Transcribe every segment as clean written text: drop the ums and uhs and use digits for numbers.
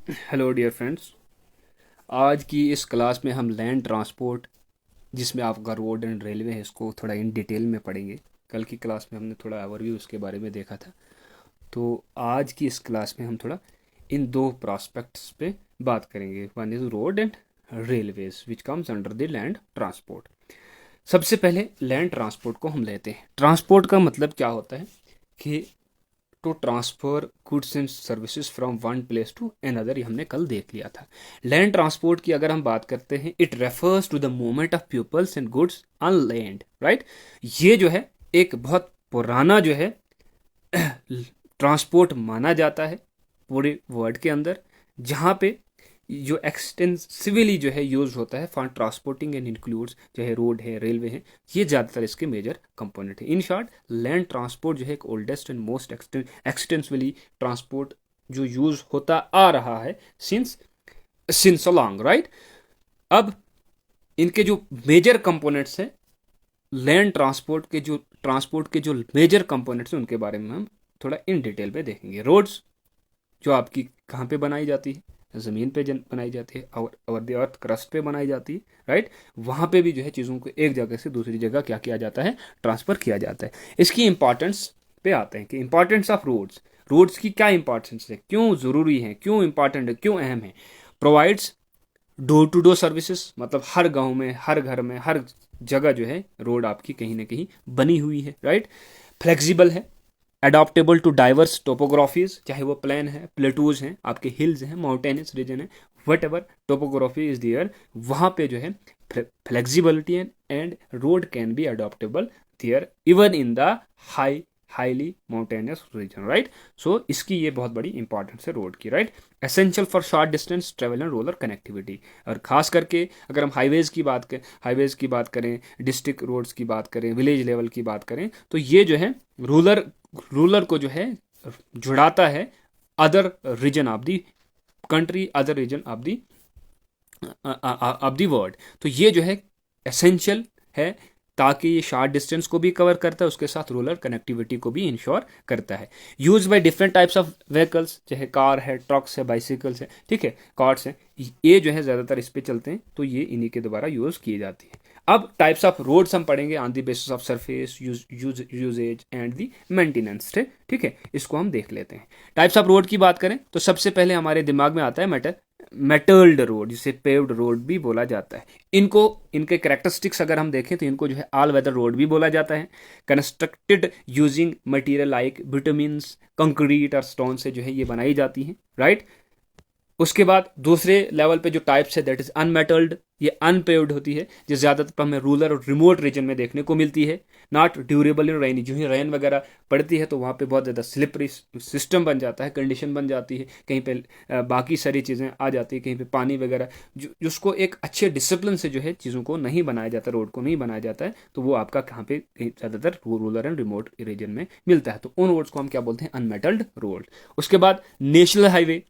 Hello dear friends. आज की इस क्लास में हम लैंड ट्रांसपोर्ट, जिसमें आपका रोड एंड रेलवे है, इसको थोड़ा इन डिटेल में पढ़ेंगे। कल की क्लास में हमने थोड़ा ओवरव्यू उसके बारे में देखा था। तो आज की इस क्लास में हम थोड़ा इन दो प्रॉस्पेक्ट्स पे बात करेंगे। One is road and railways which comes under the land transport. सबसे पहले लैंड ट्रांसपोर्ट को हम लेते हैं। ट्रांसपोर्ट का मतलब क्या होता है कि to transfer goods and services from one place to another, ये हमने कल देख लिया था। लैंड ट्रांसपोर्ट की अगर हम बात करते हैं, it refers to the movement of peoples and goods on land, right. ये जो है एक बहुत पुराना जो है ट्रांसपोर्ट माना जाता है पूरे वर्ल्ड के अंदर, जहाँ पे जो एक्सटेंसिवली जो है यूज होता है फॉर ट्रांसपोर्टिंग एंड इंक्लूड्स, चाहे रोड है, रेलवे है, ये ज़्यादातर इसके मेजर कंपोनेंट है। इन शॉर्ट, लैंड ट्रांसपोर्ट जो है एक oldest and most extensively transport जो यूज होता आ रहा है सिंस सिंस लॉन्ग, राइट। अब इनके जो मेजर कंपोनेंट्स हैं, लैंड ट्रांसपोर्ट के जो मेजर कंपोनेंट्स हैं, उनके बारे में हम थोड़ा इन डिटेल में देखेंगे। रोड्स जो आपकी कहाँ पे बनाई जाती है, ज़मीन पे बनाई जाती है, और द अर्थ क्रस्ट पे बनाई जाती है, राइट। वहाँ पे भी जो है चीज़ों को एक जगह से दूसरी जगह क्या किया जाता है, ट्रांसफ़र किया जाता है। इसकी इंपॉर्टेंस पे आते हैं कि इंपॉर्टेंस ऑफ रोड्स। रोड्स की क्या इंपॉर्टेंस है, क्यों ज़रूरी है, क्यों इंपॉर्टेंट है, क्यों अहम है। Provides door to door services, मतलब हर गांव में, हर घर में, हर जगह जो है रोड आपकी कहीं ना कहीं बनी हुई है, राइट। फ्लेक्सिबल है, अडॉप्टेबल टू डाइवर्स टोपोग्राफीज, चाहे वो प्लेन है, प्लेटूज हैं, आपके हिल्स हैं, माउंटेनस रीजन है, whatever topography is there, वहाँ पे जो है flexibility and road can be adaptable there even in the highly mountainous region, right. So इसकी ये बहुत बड़ी इंपॉर्टेंस है रोड की, right. Essential for short distance travel and rural connectivity. और खास करके अगर हम हाईवेज की बात करें, डिस्ट्रिक्ट रोड्स की बात करें, विलेज लेवल की बात करें, तो ये जो है रूलर को जो है जुड़ाता है other region of the country, other region of the world. तो ये जो है एसेंशियल है, ताकि ये शॉर्ट डिस्टेंस को भी कवर करता है, उसके साथ रूरल कनेक्टिविटी को भी इंश्योर करता है। Use by different types of vehicles, चाहे कार है, ट्रक्स है, बाइसिकल्स है, ठीक है, कार्ट्स हैं, ये जो है ज़्यादातर इस पे चलते हैं, तो ये इन्हीं के द्वारा यूज़ की जाती है। अब टाइप्स ऑफ रोड्स हम पढ़ेंगे on the basis of surface uses and the maintenance, ठीक है। इसको हम देख लेते हैं। टाइप्स ऑफ रोड की बात करें तो सबसे पहले हमारे दिमाग में आता है मेटल्ड रोड, जिसे पेव्ड रोड भी बोला जाता है। इनको इनके कैरेक्टरिस्टिक्स अगर हम देखें तो इनको जो है ऑल वेदर रोड भी बोला जाता है। Constructed using material like vitamins, concrete और स्टोन से जो है ये बनाई जाती हैं, राइट। उसके बाद दूसरे लेवल पे जो टाइप्स है दैट इज अनमेटल्ड, ये अनपेव्ड होती है, जो ज़्यादातर हमें रूरल और रिमोट रीजन में देखने को मिलती है। नॉट ड्यूरेबल इन रेनी, जो ही रेन वगैरह पड़ती है तो वहाँ पे बहुत ज़्यादा स्लिपरी सिस्टम बन जाता है, कंडीशन बन जाती है, कहीं पे बाकी सारी चीज़ें आ जाती है, कहीं पे पानी वगैरह, जिसको एक अच्छे डिसिप्लिन से जो है चीज़ों को नहीं बनाया जाता, रोड को नहीं बनाया जाता है, तो वो आपका कहाँ पे ज़्यादातर रूरल एंड रिमोट रीजन में मिलता है। तो उन रोड्स को हम क्या बोलते हैं, अनमेटल्ड रोड। उसके बाद नेशनल हाईवे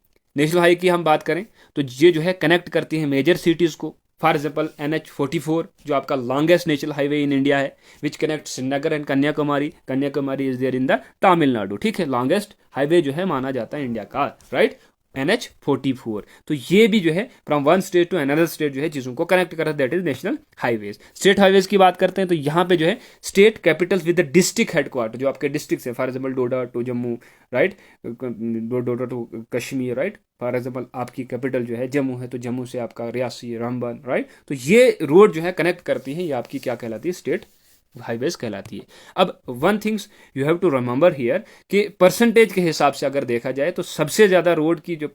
की हम बात करें तो ये जो है कनेक्ट करती है मेजर सिटीज़ को। फॉर एग्जाम्पल NH44 जो आपका longest national highway in India है, which connect Srinagar and Kanyakumari is there in the Tamil Nadu, ठीक है। लॉन्गेस्ट हाईवे जो है माना जाता है इंडिया का, राइट, NH44। तो ये भी जो है from one state to another state जो है चीज़ों को कनेक्ट करता है, that is national highways. State highways की बात करते हैं तो यहाँ पे जो है state capitals with the district headquarter, जो आपके डिस्ट्रिक्ट है, for example Doda to Jammu, right, Doda to Kashmir, right. For example आपकी कैपिटल जो है जम्मू है, तो जम्मू से आपका रियासी, रामबन, राइट। तो ये रोड जो है कनेक्ट करती है, ये आपकी क्या कहलाती है, स्टेट हाईवेज कहलाती है। अब one things you have to remember here कि परसेंटेज के हिसाब से अगर देखा जाए तो सबसे ज़्यादा रोड की जो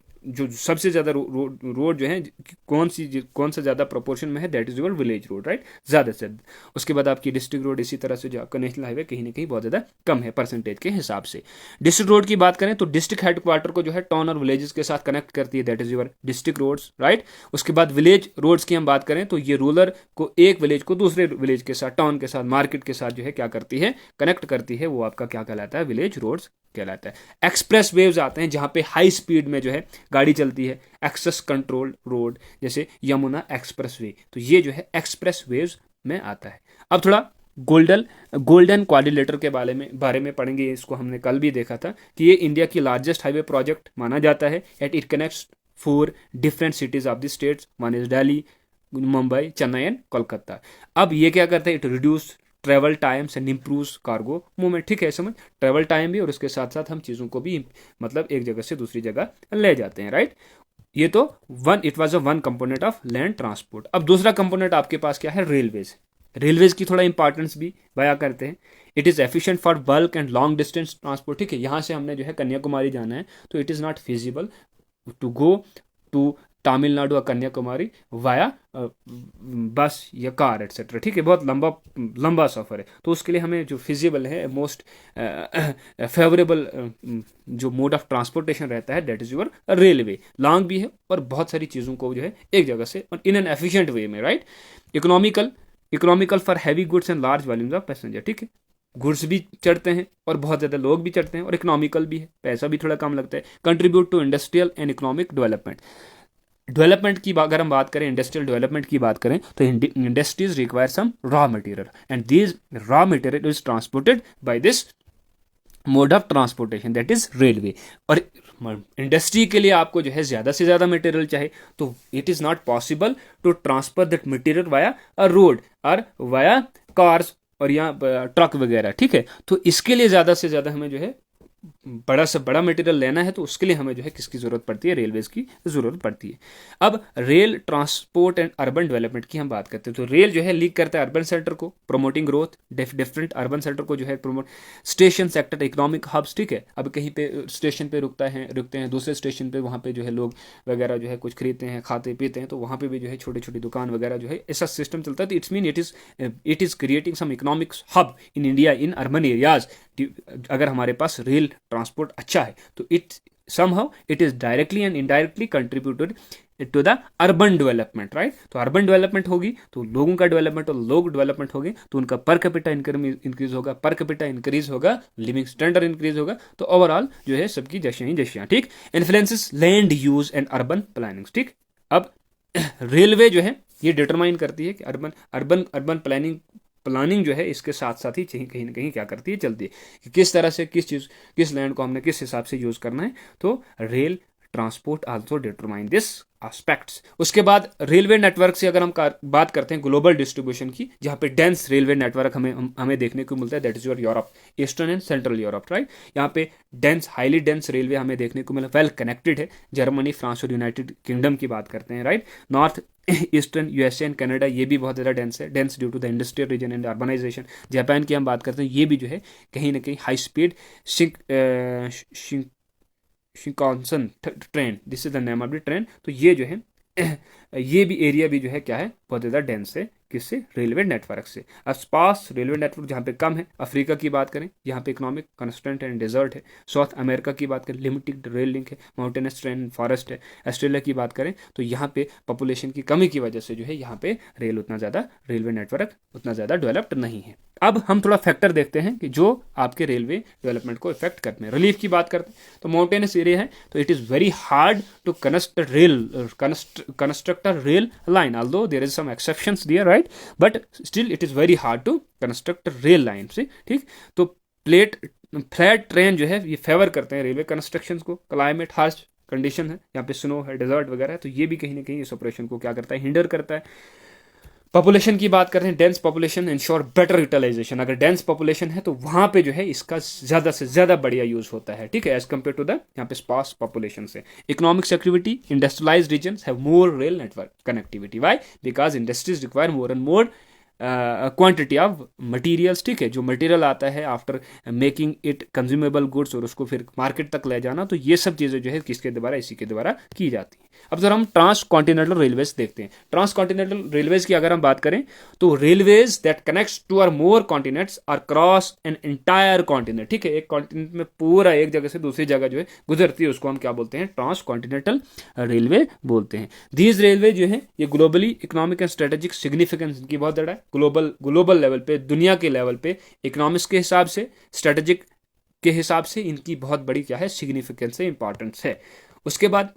सबसे ज़्यादा रोड जो है कौन सा ज़्यादा प्रोपोर्शन में है, that is your village road, right, ज़्यादा से ज़्यादा। उसके बाद आपकी डिस्ट्रिक्ट रोड, इसी तरह से जो आपका नेशनल हाईवे कहीं ना कहीं बहुत ज़्यादा कम है परसेंटेज के हिसाब से। डिस्ट्रिक्ट रोड की बात करें तो डिस्ट्रिक्ट हेडक्वार्टर को जो है टाउन और विलेजेस के साथ कनेक्ट करती है, that is your district roads, right. उसके बाद विलेज रोड्स की हम बात करें तो ये रूरल को एक विलेज को दूसरे विलेज के साथ, टाउन के साथ, मार्केट के साथ जो है क्या करती है, कनेक्ट करती है, वो आपका क्या कहलाता है, विलेज रोड्स कहलाता है। एक्सप्रेस वेव्स आते हैं जहाँ पे हाई स्पीड में जो है गाड़ी चलती है, एक्सेस कंट्रोल्ड रोड, जैसे यमुना एक्सप्रेस वे, तो ये जो है एक्सप्रेस वेव्स में आता है। अब थोड़ा गोल्डन क्वाड्रिलेटरल के बारे में पढ़ेंगे। इसको हमने कल भी देखा था कि ये इंडिया की लार्जेस्ट हाईवे प्रोजेक्ट माना जाता है। It connects 4 different cities of the states. One is Delhi, Mumbai, Chennai and Kolkata. अब ये क्या करता है, it reduce travel times and improves cargo movement. ठीक है, समझ, ट्रेवल टाइम भी और उसके साथ साथ हम चीज़ों को भी मतलब एक जगह से दूसरी जगह ले जाते हैं, राइट. ये तो it was a one component of land transport. अब दूसरा कंपोनेंट आपके पास क्या है, रेलवेज. रेलवेज की थोड़ा इंपॉर्टेंस भी बयां करते हैं. It is efficient for bulk and long distance transport. ठीक है, यहाँ से हमने जो है कन्याकुमारी जाना है तो it is not feasible to go to Tamil Nadu और कन्याकुमारी वाया बस या कार एटसेट्रा. ठीक है, बहुत लंबा लंबा सफ़र है, तो उसके लिए हमें जो फिजिबल है, मोस्ट फेवरेबल जो मोड ऑफ ट्रांसपोर्टेशन रहता है, that is your railway. Long भी है और बहुत सारी चीज़ों को जो है एक जगह से इन एन एफिशिएंट वे में, right. Economical for heavy goods and large volumes of passenger. ठीक है, गुड्स भी चढ़ते हैं और बहुत ज़्यादा लोग भी चढ़ते हैं, और इकोनॉमिकल भी है, पैसा भी थोड़ा कम लगता है. Contribute to industrial and economic development. Development की अगर हम बात करें, इंडस्ट्रियल डेवलपमेंट की बात करें, तो industries require some raw material and this raw material is transported by this mode of transportation, that is railway. और इंडस्ट्री के लिए आपको जो है ज़्यादा से ज़्यादा मटेरियल चाहे, तो it is not possible to transfer that material via a road और वाया कार्स और या ट्रक वगैरह. ठीक है, तो इसके लिए ज़्यादा से ज़्यादा हमें जो है बड़ा से बड़ा मटेरियल लेना है, तो उसके लिए हमें जो है किसकी ज़रूरत पड़ती है, रेलवेज़ की ज़रूरत पड़ती है. अब rail transport and urban development की हम बात करते हैं, तो रेल जो है लीक करता है अर्बन सेंटर को, promoting growth, different urban centre को जो है promote. Station sector, economic hubs. ठीक है, अब कहीं पे स्टेशन पे रुकते हैं, दूसरे स्टेशन पे वहाँ पे जो है लोग वगैरह जो है कुछ खरीदते हैं, खाते पीते हैं, तो वहाँ पे भी जो है छोटी छोटी दुकान वगैरह जो है ऐसा सिस्टम चलता है. तो it's mean it is creating some economics hub in India in urban areas. अगर हमारे पास रेल ट्रांसपोर्ट अच्छा है तो somehow it is directly and indirectly contributed to the urban development, right. तो अर्बन डेवलपमेंट होगी तो लोगों का डेवलपमेंट, और लोग डेवलपमेंट होंगे तो उनका पर कैपिटा इनकम इंक्रीज होगा, पर कैपिटा इंक्रीज होगा, लिविंग स्टैंडर्ड इंक्रीज होगा, तो ओवरऑल जो है सबकी जशियां ही जशियां. ठीक, influences land use and urban planning. ठीक, अब रेलवे जो है ये डिटरमाइन करती है कि अर्बन प्लानिंग जो है इसके साथ साथ ही कहीं ना कहीं क्या करती है, चलती है कि किस तरह से किस लैंड को हमने किस हिसाब से यूज़ करना है. तो rail transport also determine this aspects. उसके बाद रेलवे नेटवर्क से अगर हम बात करते हैं ग्लोबल डिस्ट्रीब्यूशन की, जहाँ पे डेंस रेलवे नेटवर्क हमें देखने को मिलता है, that is your Europe, eastern and central Europe, right. यहाँ पे हाईली डेंस रेलवे हमें देखने को मिला, वेल कनेक्टेड है. जर्मनी, फ्रांस और यूनाइटेड किंगडम की बात करते हैं, right. North eastern USA and Canada, ये भी बहुत ज़्यादा dense due to the industrial region and urbanization. Japan की हम बात करते हैं, ये भी जो है कहीं ना कहीं high speed Shinkansen train, this is the name of the train. तो ये जो है ये भी एरिया भी जो है क्या है, बहुत ज़्यादा डेंस है. किससे, रेलवे नेटवर्क से. स्पार्स रेलवे नेटवर्क जहाँ पे कम है. अफ्रीका की बात करें, यहाँ पे इकोनॉमिक कंस्ट्रेंट एंड डेजर्ट है. साउथ अमेरिका की बात करें, लिमिटेड रेल लिंक है, माउंटेनस ट्रेन फॉरेस्ट है. ऑस्ट्रेलिया की बात करें तो यहाँ पे पॉपुलेशन की कमी की वजह से जो है यहाँ पे रेलवे नेटवर्क उतना ज़्यादा डेवलप्ड नहीं है. अब हम थोड़ा फैक्टर देखते हैं कि जो आपके रेलवे डेवलपमेंट को इफेक्ट करते हैं. रिलीफ की बात करते हैं तो माउंटेनस एरिया है, तो it is very hard to construct a rail line, although there is some exceptions there, right, but still it is very hard to construct a rail line. से ठीक, तो फ्लैट ट्रेन जो है ये favour करते हैं रेलवे कंस्ट्रक्शन को. Climate harsh condition है, यहाँ पे स्नो है, डेजर्ट वगैरह है, तो ये भी कहीं ना कहीं इस ऑपरेशन को क्या करता है, हिंडर करता है. पॉपुलेशन की बात करते हैं, dense population ensure better utilization. अगर डेंस पॉपुलेशन है तो वहाँ पे जो है इसका ज़्यादा से ज़्यादा बढ़िया यूज़ होता है. ठीक है, एज कम्पेयर टू द यहाँ पे स्पार्स पॉपुलेशन से. Economic activity, industrialized regions have more rail network connectivity. Why, because industries require more and more quantity of materials. ठीक है, जो मटीरियल आता है after making it consumable goods और उसको फिर मार्केट तक ले जाना, तो ये सब चीज़ें जो है किसके द्वारा, इसी के द्वारा की जाती हैं. अब जरा हम ट्रांस कॉन्टिनेंटल रेलवेज देखते हैं. ट्रांस कॉन्टिनेंटल रेलवेज की अगर हम बात करें तो railways that connects two or more continents or cross an entire continent. ठीक है, एक कॉन्टिनेंट में पूरा एक जगह से दूसरी जगह जो है गुजरती है, उसको हम क्या बोलते हैं, ट्रांस कॉन्टिनेंटल रेलवे बोलते हैं. दीज रेलवे जो है ये globally economic and strategic significance इनकी बहुत ज़्यादा है. ग्लोबल लेवल पे, दुनिया के लेवल पे इकोनॉमिक्स के हिसाब से, स्ट्रेटेजिक के हिसाब से इनकी बहुत बड़ी क्या है, सिग्निफिकेंस है, इंपॉर्टेंस है. उसके बाद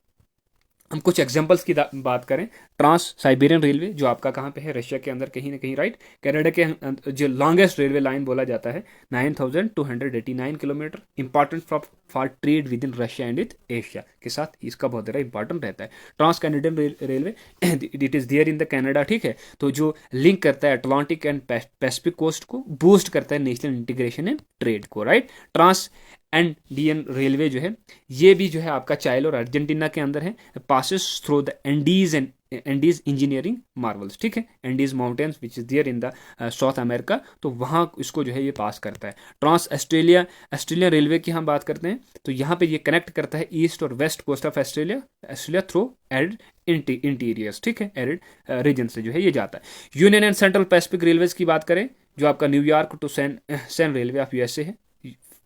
हम कुछ एग्जांपल्स की बात करें, ट्रांस साइबेरियन रेलवे जो आपका कहाँ पे है, रशिया के अंदर कहीं ना कहीं, राइट। कनाडा के जो लॉन्गेस्ट रेलवे लाइन बोला जाता है, 9289 kilometre, important for trade with in Russia and with Asia के साथ इसका बहुत ज़्यादा इंपॉर्टेंट रहता है। Trans Canadian railway, it is there in the Canada, ठीक है। तो जो लिंक करता है अटलांटिक एंड पैसिफिक कोस्ट को, बूस्ट करता है नेशनल इंटीग्रेशन एंड ट्रेड को, राइट। ट्रांस एंडियन रेलवे जो है, ये भी जो है आपका चाइल और अर्जेंटीना के अंदर है, passes through the Andes and Andes engineering marvels, ठीक है, Andes mountains which is there in the South America, तो वहाँ इसको जो है ये पास करता है। ट्रांस ऑस्ट्रेलिया रेलवे की हम बात करते हैं, तो यहाँ पे ये कनेक्ट करता है ईस्ट और west coast of Australia through arid interiors, ठीक है, एरिड रीजन से जो है ये जाता है। Union and Central Pacific railways की बात करें, जो आपका New York to San railway of USA है,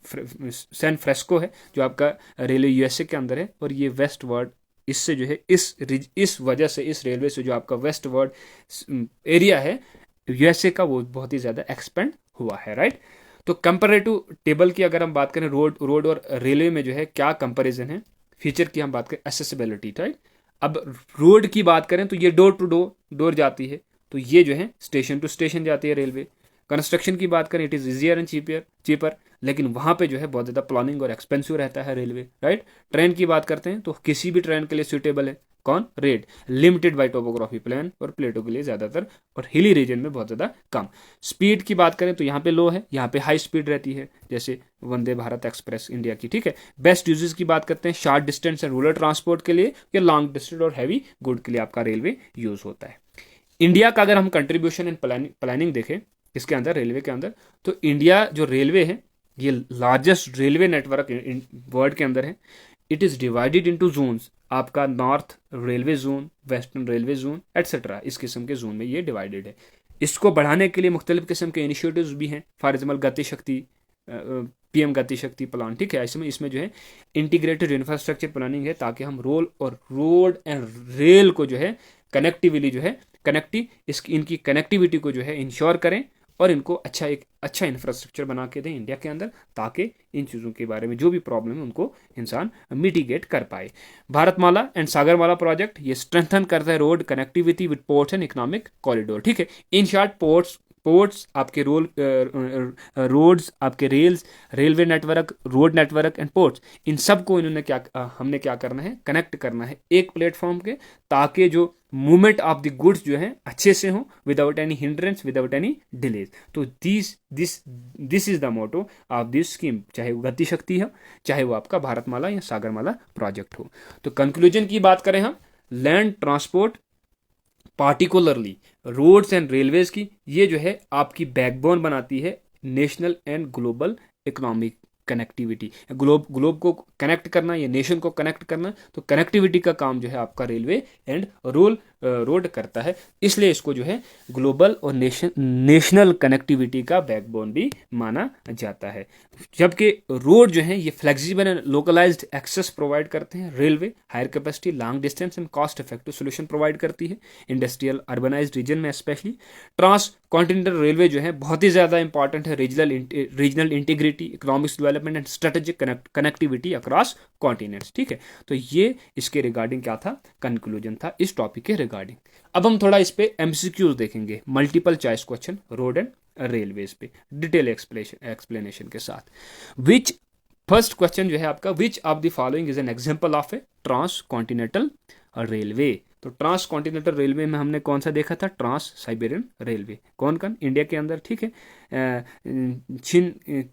सैन फ्रेस्को है जो आपका रेलवे यूएसए के अंदर है, और ये वेस्ट वर्ड इससे जो है इस वजह से इस रेलवे से जो आपका वेस्ट वर्ड एरिया है यूएसए का, वो बहुत ही ज़्यादा एक्सपेंड हुआ है, राइट। तो कंपेरेटिव टेबल की अगर हम बात करें, रोड और रेलवे में जो है क्या कंपैरिजन है, फीचर की हम बात करें, एसेसिबिलिटी, राइट। अब रोड की बात करें तो ये डोर टू डोर जाती है, तो ये जो है स्टेशन टू स्टेशन जाती है रेलवे। कंस्ट्रक्शन की बात करें, it is easier and cheaper, लेकिन वहाँ पे जो है बहुत ज़्यादा प्लानिंग और एक्सपेंसिव रहता है रेलवे, राइट। ट्रेन की बात करते हैं तो किसी भी ट्रेन के लिए सूटेबल है कौन, red, limited by topography, plain और प्लेटो के लिए ज़्यादातर, और हिली रीजन में बहुत ज़्यादा कम। स्पीड की बात करें तो यहाँ पे लो है, यहाँ पे हाई स्पीड रहती है, जैसे वंदे भारत एक्सप्रेस इंडिया की, ठीक है। बेस्ट यूजेस की बात करते हैं, short distance and rural transport के लिए, या लॉन्ग डिस्टेंस और हैवी गुड के लिए आपका रेलवे यूज़ होता है। इंडिया का अगर हम कंट्रीब्यूशन एंड प्लानिंग देखें इसके अंदर, रेलवे के अंदर, तो इंडिया जो रेलवे है ये लार्जेस्ट रेलवे नेटवर्क वर्ल्ड के अंदर है। It is divided into zones, आपका north railway zone, western railway zone etcetera, इस किस्म के जोन में ये डिवाइडेड है। इसको बढ़ाने के लिए मुख्तलिफ किस्म के इनिशिएटिव्स भी हैं, फॉर एग्जाम्पल गति शक्ति, पीएम गति शक्ति प्लान, ठीक है। इसमें जो है इंटीग्रेटेड इंफ्रास्ट्रक्चर प्लानिंग है, ताकि हम रोड एंड रेल को जो है कनेक्टिविटी जो है इनकी कनेक्टिविटी को जो है इंश्योर करें, और इनको एक अच्छा इंफ्रास्ट्रक्चर बना के दें इंडिया के अंदर, ताकि इन चीज़ों के बारे में जो भी प्रॉब्लम है उनको इंसान मिटिगेट कर पाए। भारतमाला एंड सागरमाला प्रोजेक्ट ये स्ट्रेंथन करता है road connectivity with ports and economic corridor, ठीक है। इन शॉर्ट, पोर्ट्स आपके रोड्स, आपके railway network, road network and ports, इन सब को हमने क्या करना है, कनेक्ट करना है एक प्लेटफॉर्म के, ताकि जो मूवमेंट ऑफ द गुड्स जो है अच्छे से हो, without any hindrance, without any delays. तो this is the motto of this scheme, चाहे वो गति शक्ति हो, चाहे वो आपका भारतमाला या सागरमाला प्रोजेक्ट हो। तो कंक्लूजन की बात करें हम, land transport particularly roads and railways की, ये जो है आपकी बैकबोन बनाती है national and global economic connectivity. Globe को कनेक्ट करना, या नेशन को कनेक्ट करना, तो कनेक्टिविटी का काम जो है आपका रेलवे एंड रोड करता है। इसलिए इसको जो है ग्लोबल और नेशनल कनेक्टिविटी का बैकबोन भी माना जाता है। जबकि रोड जो है ये flexible and localized access provide करते हैं, railway higher capacity, long distance and cost effective solution provide करती है इंडस्ट्रियल अर्बनाइज्ड रीजन में स्पेशली। ट्रांस कॉन्टिनेंटल रेलवे जो है बहुत ही ज़्यादा इंपॉर्टेंट है regional integrity, economics development and strategic connectivity across continents, ठीक है। तो ये इसके रिगार्डिंग क्या था, कंक्लूजन था इस टॉपिक के रिगार्डिंग। अब हम थोड़ा इस पे एमसीक्यूज देखेंगे, multiple choice question road and railways पे डिटेल एक्सप्लेनेशन के साथ। विच फर्स्ट क्वेश्चन जो है आपका, which of the following is an example of a trans continental railway. तो ट्रांस कॉन्टिनेंटल रेलवे में हमने कौन सा देखा था, ट्रांस साइबेरियन रेलवे, कौन इंडिया के अंदर, ठीक है।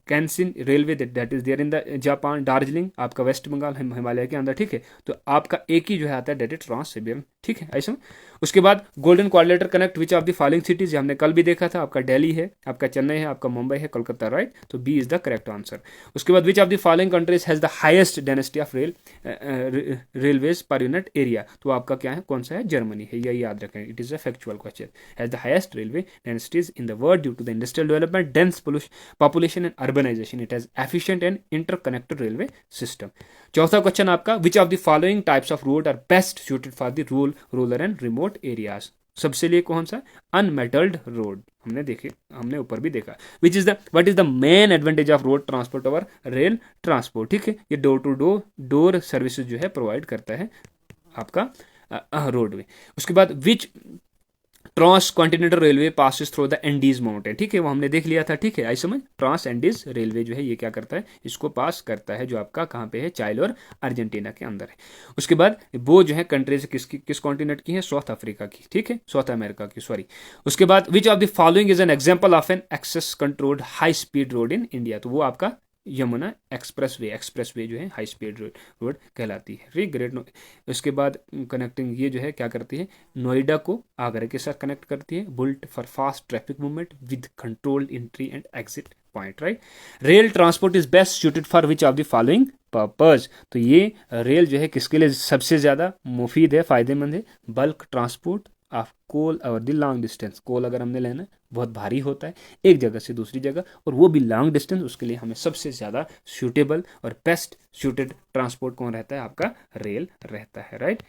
कैंसिन railway that is there in the Japan, Darjeeling आपका वेस्ट बंगाल हिमालय के अंदर, ठीक है। तो आपका एक ही जो है आता है, दैट इज ट्रांस साइबेरियन, ठीक है, ऐसा। उसके बाद golden quadrilateral connect which of the following cities, हमने कल भी देखा था, आपका दिल्ली है, आपका चेन्नई है, आपका मुंबई है, कोलकाता, राइट। तो B is the correct answer. उसके बाद which of the following countries has the highest density of railways per unit area, तो आपका क्या है, कौन सा है, जर्मनी है, यही याद रखें, it is a factual question. Has the highest railway densities in the world due to the industrial development, dense population and urbanization, it has efficient and interconnected railway system। चौथा क्वेश्चन आपका, which of the following types of road are best suited for the rural and remote areas, सबसे लिए कौन सा, unmetalled road, हमने ऊपर भी देखा। What is the main advantage of road transport over rail transport, ठीक है। ये डोर टू डोर सर्विसेज जो है प्रोवाइड करता है आपका रोडवे। उसके बाद which trans continental railway passes through the Andes mountain, ठीक है, वो हमने देख लिया था, ठीक है, आई समझ। ट्रांस एंडीज रेलवे जो है ये क्या करता है, इसको पास करता है, जो आपका कहाँ पे है, चाइले और अर्जेंटीना के अंदर है। उसके बाद वो जो है कंट्रीज किस कॉन्टिनेंट की है, साउथ अफ्रीका की, ठीक है, साउथ अमेरिका की, सॉरी। उसके बाद which of the following is an example of an access controlled high speed road in India, तो वो आपका यमुना एक्सप्रेसवे जो है हाई स्पीड रोड कहलाती है, ठीक, ग्रेट। उसके बाद कनेक्टिंग ये जो है क्या करती है, नोएडा को आगरा के साथ कनेक्ट करती है, built for fast traffic movement with controlled entry and exit point, right. Rail transport is best suited for which of the following purpose, तो ये रेल जो है किसके लिए सबसे ज़्यादा मुफीद है, फ़ायदेमंद है, बल्क ट्रांसपोर्ट ऑफ कोल और द लॉन्ग डिस्टेंस, कोल अगर हमने लेना है बहुत भारी होता है एक जगह से दूसरी जगह, और वो भी लॉन्ग डिस्टेंस, उसके लिए हमें सबसे ज़्यादा सूटेबल और बेस्ट सूटेड ट्रांसपोर्ट कौन रहता है, आपका रेल रहता है, राइट।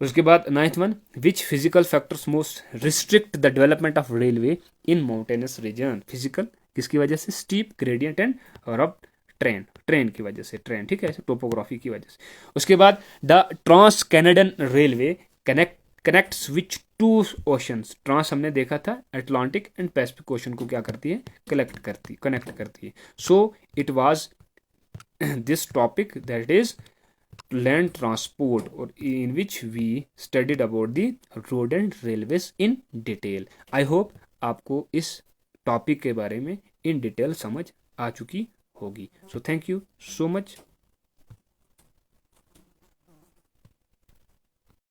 उसके बाद 9th one, which physical factors most restrict the development of railway in mountainous region, physical किसकी वजह से, स्टीप ग्रेडियंट एंड रफ्ट ट्रेन की वजह से, ट्रेन, ठीक है, टोपोग्राफी की वजह से। उसके बाद the trans Canadian railway connects which two oceans, trans हमने देखा था अटलांटिक एंड पैसिफिक ओशन को क्या करती है, कनेक्ट करती है। So it was this topic that is land transport, or in which we studied about the road and railways in detail. I hope आपको इस टॉपिक के बारे में इन डिटेल समझ आ चुकी होगी। So thank you so much.